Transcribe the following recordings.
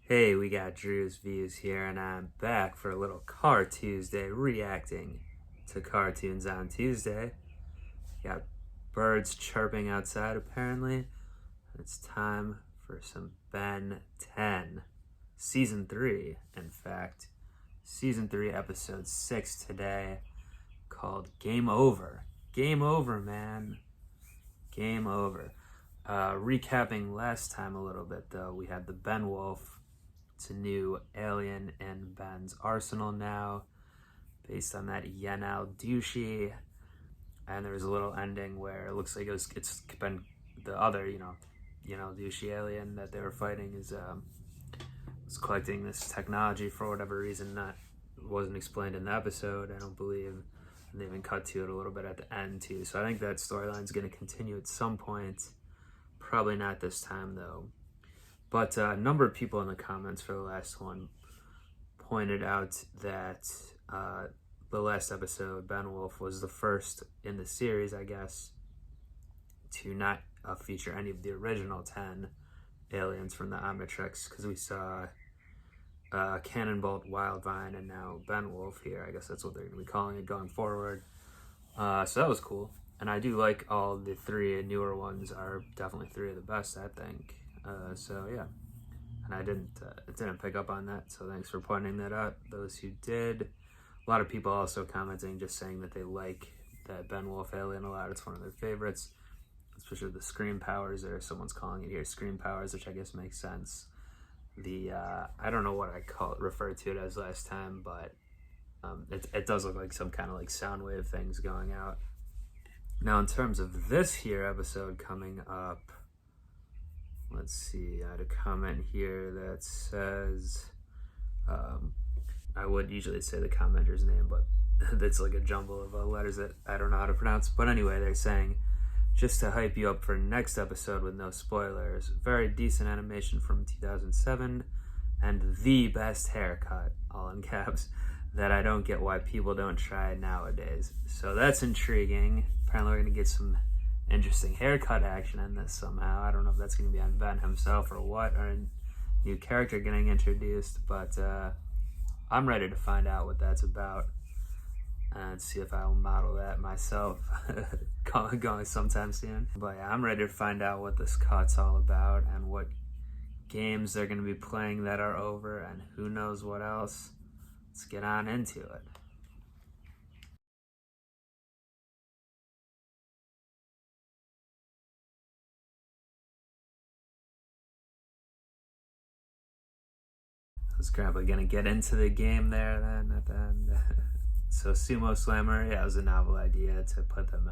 Hey, we got Drewz Viewz here, and I'm back for a little Car Tuesday, reacting to cartoons on Tuesday. Got birds chirping outside, apparently. It's time for some Ben 10. Season 3, in fact. Season 3, Episode 6 today, called Game Over. Game over, man. Game over. Recapping last time a little bit, though, we had the Ben Wolf. It's a new alien in Ben's arsenal now, based on that Yenal douchey. And there was a little ending where it looks like it's been the other, douchey alien that they were fighting is collecting this technology for whatever reason that wasn't explained in the episode, I don't believe. And they even cut to it a little bit at the end too. So I think that storyline is going to continue at some point. Probably not this time though. But a number of people in the comments for the last one pointed out that the last episode, Ben Wolf, was the first in the series, I guess, to not feature any of the original 10 aliens from the Omnitrix, because we saw Cannonbolt, Wildvine, and now Ben Wolf here. I guess that's what they're going to be calling it going forward. So that was cool. And I do like all the three newer ones are definitely three of the best, I think. So yeah, and I didn't pick up on that, so thanks for pointing that out, those who did. A lot of people also commenting, just saying that they like that Ben Wolf alien a lot. It's one of their favorites, especially the scream powers, or someone's calling it here scream powers, which I guess makes sense. The I don't know what I referred to it as last time, but it does look like some kind of like sound wave things going out. Now in terms of this here episode coming up, let's see, I had a comment here that says, I would usually say the commenter's name, but it's like a jumble of letters that I don't know how to pronounce. But anyway, they're saying, just to hype you up for next episode with no spoilers, very decent animation from 2007, and the best haircut, all in caps, that I don't get why people don't try nowadays. So that's intriguing. Apparently we're going to get some interesting haircut action in this somehow. I don't know if that's going to be on Ben himself or what, or a new character getting introduced, but I'm ready to find out what that's about and see if I'll model that myself going sometime soon. But yeah, I'm ready to find out what this cut's all about and what games they're going to be playing that are over and who knows what else. Let's get on into it. Is Grandpa gonna get into the game there then at the end? So Sumo Slammer, yeah, it was a novel idea to put them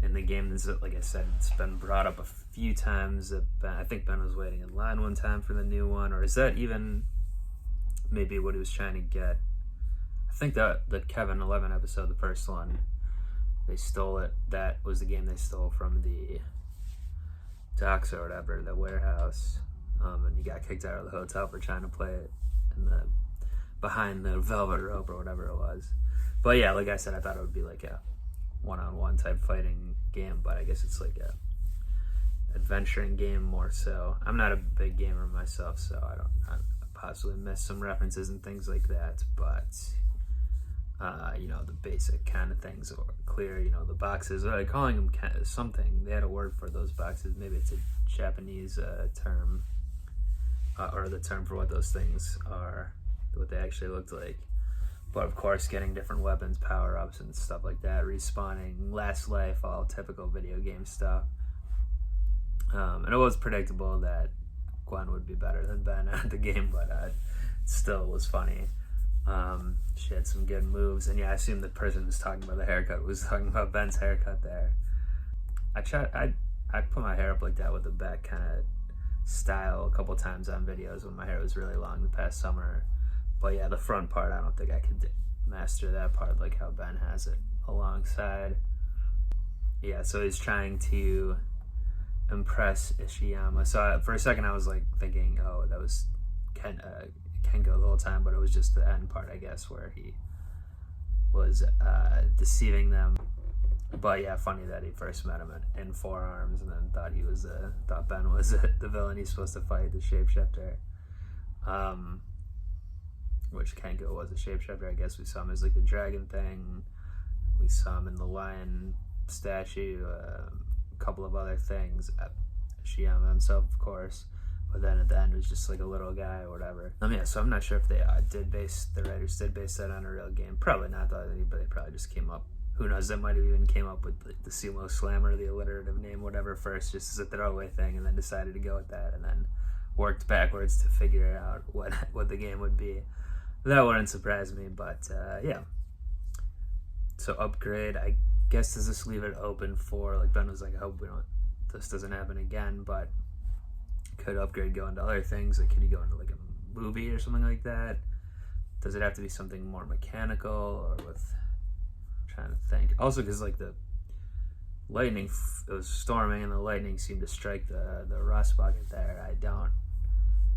in the game. Like I said, it's been brought up a few times. I think Ben was waiting in line one time for the new one, or is that even maybe what he was trying to get? I think that the Kevin 11 episode, the first one, they stole it. That was the game they stole from the docks or whatever, the warehouse. And you got kicked out of the hotel for trying to play it behind the velvet rope or whatever it was. But yeah, like I said, I thought it would be like a one-on-one type fighting game, but I guess it's like a adventuring game more so. I'm not a big gamer myself, so I possibly miss some references and things like that, but the basic kind of things are clear. The boxes, calling them something, they had a word for those boxes. Maybe it's a Japanese term, or the term for what those things are, what they actually looked like. But of course, getting different weapons, power-ups, and stuff like that, respawning, last life, all typical video game stuff. And it was predictable that Gwen would be better than Ben at the game, but it still was funny. She had some good moves, and yeah, I assume the person who's talking about the haircut was talking about Ben's haircut there. I put my hair up like that with the back kind of style a couple times on videos when my hair was really long the past summer. But yeah, the front part, I don't think I could master that part like how Ben has it alongside. Yeah, so he's trying to impress Ishiyama. So for a second I was like thinking, oh, that was Kengo the whole time, but it was just the end part, I guess, where he was deceiving them. But yeah, funny that he first met him in Four Arms and then thought Ben was the villain he's supposed to fight, the shapeshifter. Which Kenko was a shapeshifter. I guess we saw him as like the dragon thing. We saw him in the lion statue, a couple of other things. Shiyama himself, of course. But then at the end, it was just like a little guy or whatever. Yeah, so I'm not sure if they the writers did base that on a real game. Probably not, though, but they probably just came up. Who knows, they might have even came up with the Sumo Slammer, the alliterative name, whatever, first, just as a throwaway thing, and then decided to go with that, and then worked backwards to figure out what the game would be. That wouldn't surprise me, but yeah. So upgrade, I guess, does this leave it open for, like Ben was like, I hope this doesn't happen again, but could upgrade go into other things? Like, could he go into like a movie or something like that? Does it have to be something more mechanical or with? I'm trying to think. Also, because like the lightning, it was storming and the lightning seemed to strike the rust bucket there.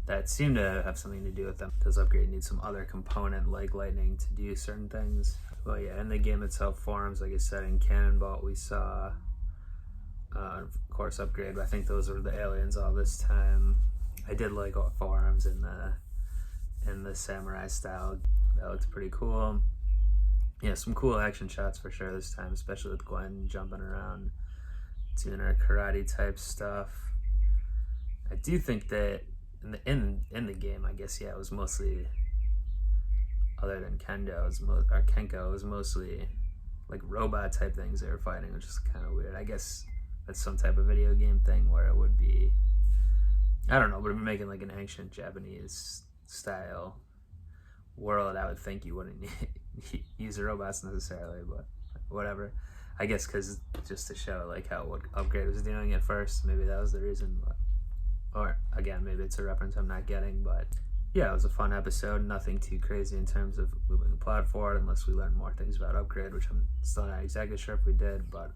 That seemed to have something to do with them. Does upgrade need some other component like lightning to do certain things? Well, yeah, in the game itself, forums, like I said, in Cannonball, we saw. Of course, upgrade. I think those were the aliens all this time. I did like all forearms in the samurai style. That looked pretty cool. Yeah, some cool action shots for sure this time, especially with Gwen jumping around, doing her karate type stuff. I do think that in the game, I guess, yeah, it was mostly, other than Kenko, it was mostly like robot type things they were fighting, which is kind of weird. I guess that's some type of video game thing where it would be, I don't know, but if you're making like an ancient Japanese style world, I would think you wouldn't use robots necessarily, but whatever. I guess because just to show like what Upgrade was doing at first, maybe that was the reason. But, or again, maybe it's a reference I'm not getting, but yeah, it was a fun episode. Nothing too crazy in terms of moving the plot forward, unless we learn more things about Upgrade, which I'm still not exactly sure if we did, but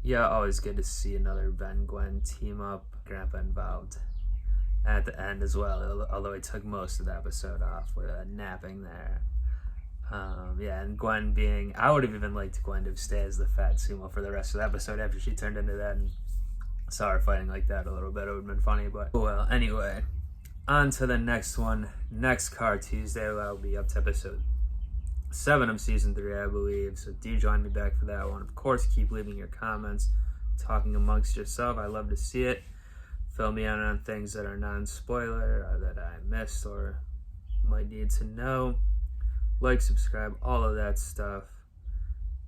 yeah, always good to see another Ben-Gwen team up. Grandpa involved at the end as well, although he took most of the episode off with napping there. Yeah, and Gwen being, I would have even liked Gwen to stay as the fat sumo for the rest of the episode after she turned into that and saw her fighting like that a little bit. It would have been funny, but well, anyway, on to the next one. Next Car Tuesday, I'll be up to episode 7 of season 3, I believe, so do join me back for that one. Of course, keep leaving your comments, talking amongst yourself. I love to see it. Fill me in on things that are non-spoiler or that I missed or might need to know. Like, subscribe, all of that stuff.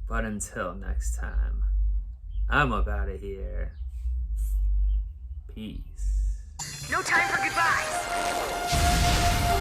But until next time, I'm up out of here. Peace. No time for goodbyes.